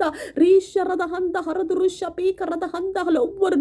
ஹந்தா ரீஷரத ஹந்த ஹரதுருஷ பீக்கரத ஹந்தகல ஒவ்வொரு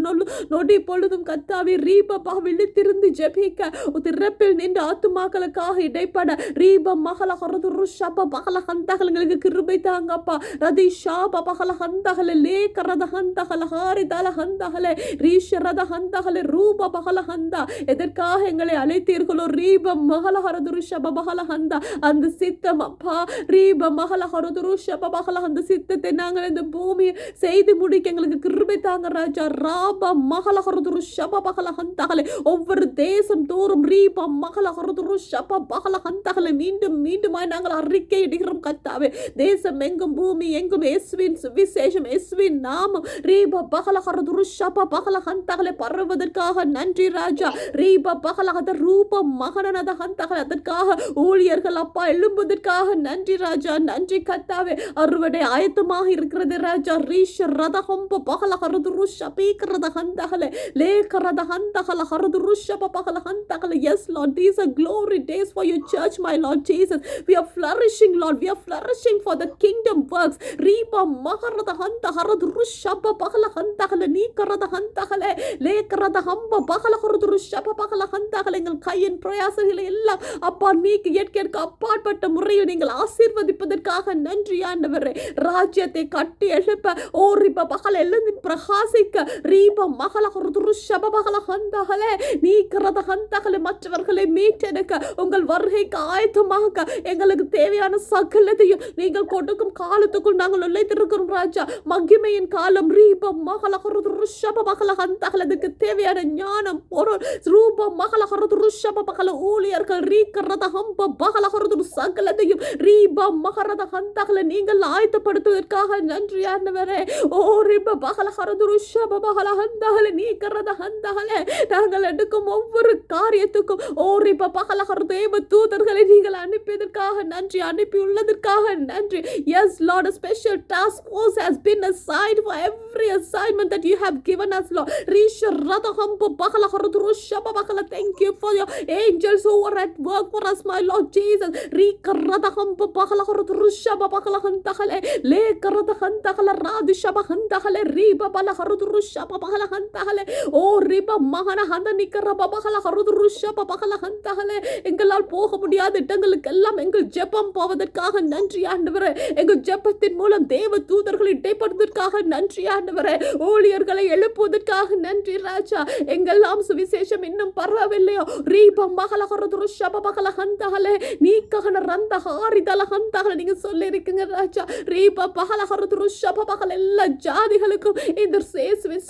நொடி பொழுதும் கத்தாவே ரீபா விழித்திருந்து ஜெபிக்க திறப்பில் நின்று ஆத்துமாக்களுக்காக இடைப்பட ரீப மகள ஹரதுருஷப பகல ஹந்தகங்களுக்கு கிருபை தாங்கப்பா ரதி ஷாப பகல ஹந்தகல லேக்கரத ஹந்தகல ஹாரிதல ஹந்தகல ரீஷரத ஹந்தகல ரூப பகல ஹந்தா எதற்காக எங்களை அழைத்தீர்களோ ரீப மகள ஹரதுருஷப பகல ஹந்தா அந்த சித்தம் அப்பா ரீப மகள ஹரதுருஷப பகல அந்த சித்தத்தை நாங்கள் இந்த பூமியை செய்து முடிக்க எங்களுக்கு கிருபை தாங்க ராஜா ராப மகள ஹரதுருஷப பகல ஹந்தகல ஒவ்வொரு தேசம் தோறும் ரீப மகள ஹரதுருஷப பகல ஹந்தகல மீண்டும் மீண்டுமாய் நாங்கள் அறிக்கை இடுகிறோம் கத்தாவே தேசம் எங்கும் பூமி எங்கும் இயேசுவின் சுவிசேஷம் இயேசுவின் நாமம் ரீப பகல ஹரதுருஷப பகல ஹந்தகல பரவுவதற்காக நன்றி ராஜா ரீப பகல ஹத ரூப மகனனத ஹந்தகல அதற்காக ஊழியர்கள் அப்பா எழும்புவதற்காக நன்றி ராஜா நன்றி கத்தாவே அறுவடை ஆயத்தமாக இருக்கிறது ராஜா ரீஷ ரதஹம்ப பகல ஹரதுருஷ பீக்கரத ஹந்தகல லேக்கரத ஹந்தகல ஹரதுருஷப பகல ஹந்தகல. Yes Lord, these are glory days for your church my Lord Jesus. We are flourishing Lord, we are flourishing for the kingdom works. ரீபா மகரத ஹந்த ஹரதுருஷப பகல ஹந்தகல நீக்கரத ஹந்தகல லேக்கரத ஹம்ப பகல ஹரதுருஷப பகல ஹந்தகல. எங்கள் கையின் பிரயாசங்களை எல்லாம் அப்பா நீக்கு ஏற்க அப்பாற்பட்ட முறையில் நீங்கள் ஆசீர்வதிப்பதற்காக நன்றி ஆண்டவரே. ராஜ்யத்தை கட்டி எழுப்ப ஓ ரிப பகல எழுந்து பிரகாசிக்க ரீப மகள ஹரதுருஷப பகல ஹந்தகல நீக்கரத ஹந்தகல மற்றவர்களை மீட்டெடுக்க உங்கள் வருகைக்கு ஆயத்தமாக எங்களுக்கு தேவையான சகலத்தையும் நீங்கள் கொடுக்கும் காலத்துக்குள் நாங்கள் நுழைத்திருக்கிறோம் ராஜா. மகிமையின் காலம் ரீப மகள ஹரதுருஷப பகல ஹந்தகல. அதுக்கு தேவையான ஞானம் பொருள் ரூப மகள ஹரதுருஷப பகல ஊழியர்கள் ரீக்கரத ஹம்ப பகல ஹரதுரு சகலத்தையும் ரீப மகரத ஹந்தகல நீங்கள் ஆயத்தப்படுத்துவதற்காக நன்றி ஆண்டவரே. ஓ ரிப பகல ஹரதுருஷப பகல ஹந்தகல நீக்கரத ஹந்தகல. நாங்கள் எடுக்கும் ஒவ்வொரு காரியத்துக்கும் ஓ ரிப பகல ஹரதேவ தூதர்களை நீங்கள் அனுப்பியதற்காக நன்றி அனுப்பியுள்ளதற்காக நன்றி. Yes Lord, a special task force has been assigned for every assignment that you have given us Lord. Risha radahamba bakala harudurushaba bakala. Thank you for your angels who are at work for us my Lord Jesus. Rika radahamba bakala harudurushaba bakala handakale leka radahantakala radishaba handakale riba bala harudurushaba bakala handakale. Oh riba mahana handa nikaraba bakala harudurushaba bakala handakale. எங்களால் போக முடியாத இடங்களுக்கெல்லாம் எங்கள் ஜெபம் போவதற்காக நன்றி ஆண்டவரே. எங்கள் ஜெபத்தின் மூலம் தேவ தூதர்களை இடைப்படுவதற்காக நன்றி ஆண்டவரே. ஊழியர்களை எழுப்புவதற்காக நன்றி ராஜா. எங்கெல்லாம் சுவிசேஷம் இன்னும் பரவவில்லையோ ரீப மகள ஹரதுருஷப பகல ஹந்தகலே நீக்ககன ரந்த ஹாரிதல ஹந்தகல நீங்க சொல்லி இருக்கீங்க ராஜா. ரீப பகல ஹரதுருஷப பகல எல்லா ஜாதிகளுக்கும் இந்த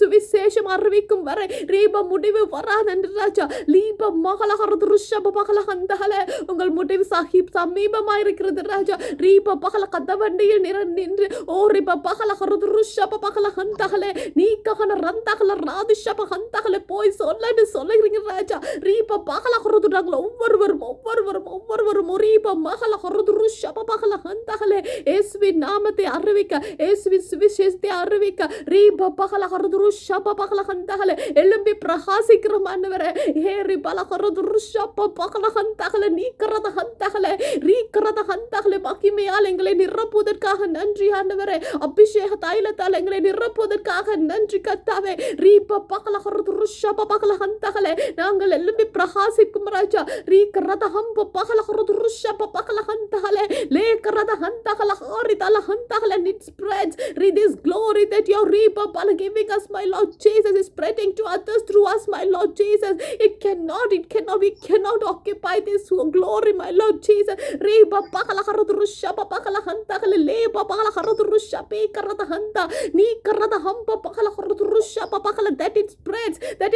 சுவிசேஷம் அறிவிக்கும் வரை ரீப முடிவு வராதென்று ராஜா. லீப மகள ஹரதுருஷப பகல ஹந்தகலே உங்கள் முடிவு சமீபமாக இருக்கிறது ராஜா. ரீப பகல கதவண்டியில் நின்று ஓ ரிப பகல ஹரதுருஷப பகல ஹந்தகலே நீக்ககன ரந்தகல ராதிஷப ஹந்தகலே போய் சொல்லன்னு சொல்லுகிறீங்க ராஜா. ரீப பகல ஹரது நாங்கள் ஒவ்வொருவரும் ரீப மகள ஹரதுருஷப பகல ஹந்தகலே இயேசுவின் நாமத்தை அறிவிக்க இயேசுவின் சுவிசேஷத்தை அறிவிக்க ரீப பகல ஹரதுருஷப பகல ஹந்தகலே எழும்பி பிரகாசிக்கிறோம் ஆண்டவரே. ஹே ரிபல ஹரதுருஷப பகல ஹந்தகலே நீக்கரத ஹந்தகலே ரீக்கரத ஹந்தகலே. மகிமையால் எங்களை நிரப்புவதற்காக நன்றி ஆண்டவரே. அபிஷேக தைலத்தால் எங்களை நிரப்புவதற்காக நன்றி கர்த்தாவே. ரீப பகல ஹரதுருஷப பகல ஹந்தகலே நாங்கள் எழும்பி பிரகாசிக்கும் ராஜா. ரீக்கரத ஹம்ப பகல ஹரதுருஷப பகல ஹந்தகலே லேக்கரத ஹந்தகல ஹாரிதல ஹந்தகலே. And it spreads this glory that your Reba Bala giving us my Lord Jesus is spreading to others through us my Lord Jesus. We cannot occupy this glory my Lord Jesus. Reba Bala Haradrushaba Bala Hantagale Leba Bala Haradrushabe Karada Hanta Ni Karada Hamba Bala Haradrushaba Bala. That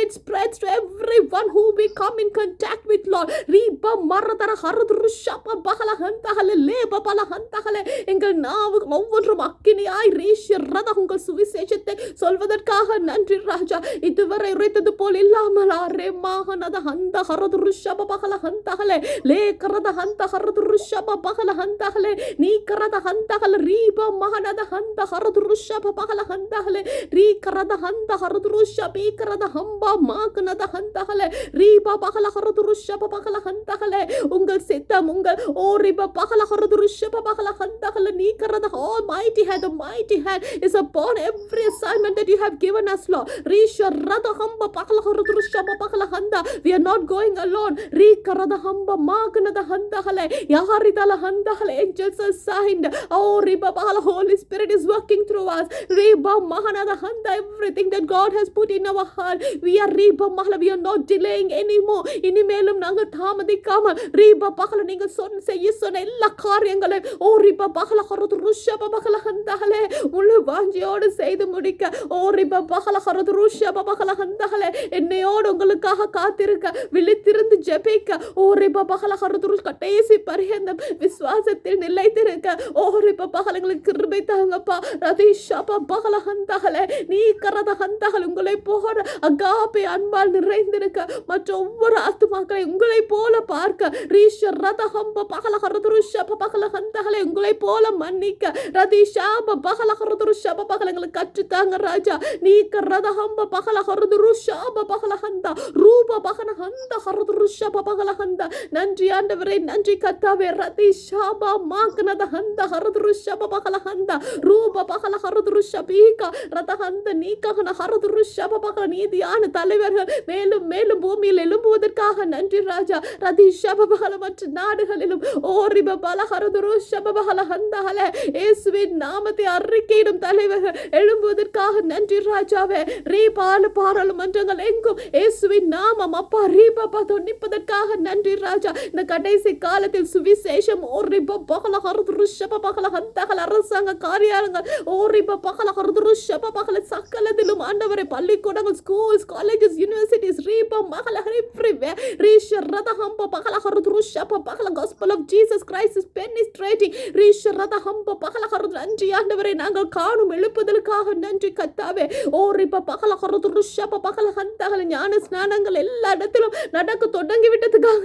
it spreads to everyone who we come in contact with Lord. Reba Maradara Haradrushaba Bala Hantagale Leba Bala Hantagale. எங்கள் நாவு ஒவ்வொன்றும் அக்கினியாய் ரீஷரத உங்கள் சுவிசேஷத்தை சொல்வதற்காக நன்றி ராஜா. இதுவரை உரைத்தது போல் இல்லாமல் அரே மகனத ஹந்த ஹரதுருஷப பகல ஹந்தகலே லேக்கரத ஹந்த ஹரதுருஷப பகல ஹந்தகலே நீக்கரத ஹந்தகல ரீப மகனத ஹந்த ஹரதுருஷப பகல ஹந்தகலே ரீக்கரத ஹந்த ஹரதுருஷபீக்கரத ஹம்ப மகனத ஹந்தகலே ரீப பகல ஹரதுருஷப பகல ஹந்தகலே. உங்கள் சித்தம் உங்கள் ஓ ரிப பகல ஹரதுருஷப பகல ஹந்தகலே நீக்கரத Almighty hand, the mighty hand is upon every assignment that you have given us, Lord. Risha rada hamba pakala harudrusha pakala handa. We are not going alone. Rika rada hamba magna the handa hale. Yaharita la handa hale. Angels are signed. Oh, Riba Bahala, Holy Spirit is working through us. Riba Mahana the handa. Everything that God has put in our heart, we are Riba Mahala. We are not delaying anymore. இனிமேலும் நாங்கள் தாமதிக்காமல் ரீபா பகல நீங்கள் செய்ய சொன்ன எல்லா காரியங்களையும் ஓ ரீபா பகல ஹரது ருஷப பகல ஹந்தஹலே முழு வாஞ்சியோடு செய்து முடிக்க ஓ ரீபா பகல ஹரது ருஷப பகல ஹந்தஹலே என்னையோடு உங்களுக்காக காத்திருக்க விழித்திருந்து ஜெபிக்க ஓ ரீபா பகல ஹரது ருஷ் கடைசி பரியந்தம் விசுவாசத்தில் நிலைத்திருக்க ஓ ரீபா பகலங்களுக்கு கிருபை தாங்கப்பா ரதிஷப பகல ஹந்தஹலே நீ கரத ஹந்தஹல் உங்களை போற அகாபே அன்பால் நிறைந்திருக்க மற்ற ஒவ்வொரு ஆத்துமாக்களை உங்களை போல பார்க்க ரீஷர் ரதஹம்ப பகல ஹரதுருஷப பகல ஹந்தஹலே உங்களை போல மன்னிக்க ரதிஷாப பகல ஹரதுருஷப பகலங்களுக்கு கற்றுத்தாங்க ராஜா நீ கரதஹம்ப பகல ஹரதுருஷப பகல ஹந்த ரூப பகல ஹந்த ஹரதுருஷப பகல ஹந்த நன்றி ஆண்டவரே நன்றி கர்த்தாவே ரதிஷாப மாக்னத ஹந்த ஹரதுருஷப பகல ஹந்த ரூப பகல ஹரதுருஷபீக ரதஹந்த நீகஹன ஹரதுருஷப பகல நீதியான தலைவர்கள் மேலும் மேலும் பூமியில் எழும்புவதற்காக நன்றி ராஜா ரதிஷபபகல மற்ற நாடுகளிலும் ஓரிப பலஹரதுரு ஷபபகல ஹந்தஹல இயேசுவின் நாமத்தை அறிக்கையிடும் தலைவர்கள் எழும்புவதற்காக நன்றி ராஜாவே ரீபால பாராளுமன்றங்கள் எங்கும் இயேசுவின் நாமம் அப்பா ரீபபா தொன்னிப்பதற்காக நன்றி ராஜா இந்த கடைசி காலத்தில் சுவிசேஷம் ஓரிப பகலஹரதுரு ஷபபகல ஹந்தஹல அரசாங்க காரியாலயங்கள் ஓரிப பகலஹரதுரு ஷபபகல சகலத்திலும் ஆண்டவரே பள்ளிக்கூடங்கள் ஸ்கூல்ஸ் காலேஜஸ் யூனிவர்சிட்டிஸ் ரீப மகல everywhere. Risha Radahamba Pakala Harudrusha Pakala Gospel of Jesus Christ is penetrating. Risha Radahamba Pakala Harudranji and the Renangal Karnum Elipudalka Nandri Katave. O Ripa Pakala Harudrusha Pakala Hantahanas Nanangal Ladatil Nadaka don't give it to the Gang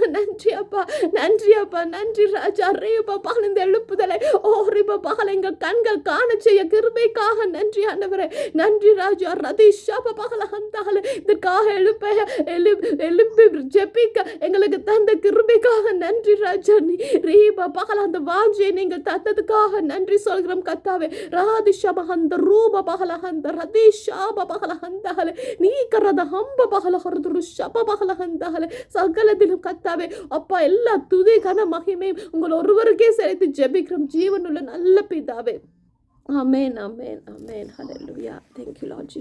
Nandriapa Nandri Raja Reba Pakan in the Lupudale. O Ripa Pakalanga Kangal Kanache Kirbeka Nandri Andavare Nandri Raja Radisha Pakala Hantahale the Kaha ஜெபிக்க எங்களுக்கு தந்த கிருபைக்காக நன்றி ராஜானி ரீபா பகல அந்த வாஞ்சை நீங்க தந்ததுக்காக நன்றி சொல்கிறோம் கர்த்தாவே ராதிஷப ஹந்த ரூப பகல ஹந்த ரதிஷாப பகல ஹந்தஹல நீ கரத ஹம்ப பகல ஹர்துரு ஷப பகல ஹந்தஹல சகலத்திலும் கர்த்தாவே அப்பா எல்லா துதி கன மகிமை உங்கள் ஒருவருக்கே செலுத்தி ஜெபிக்கிறோம் ஜீவனுள்ள நல்ல பிதாவே ஆமென் ஆமென் ஆமென் ஹalleluya thank you lord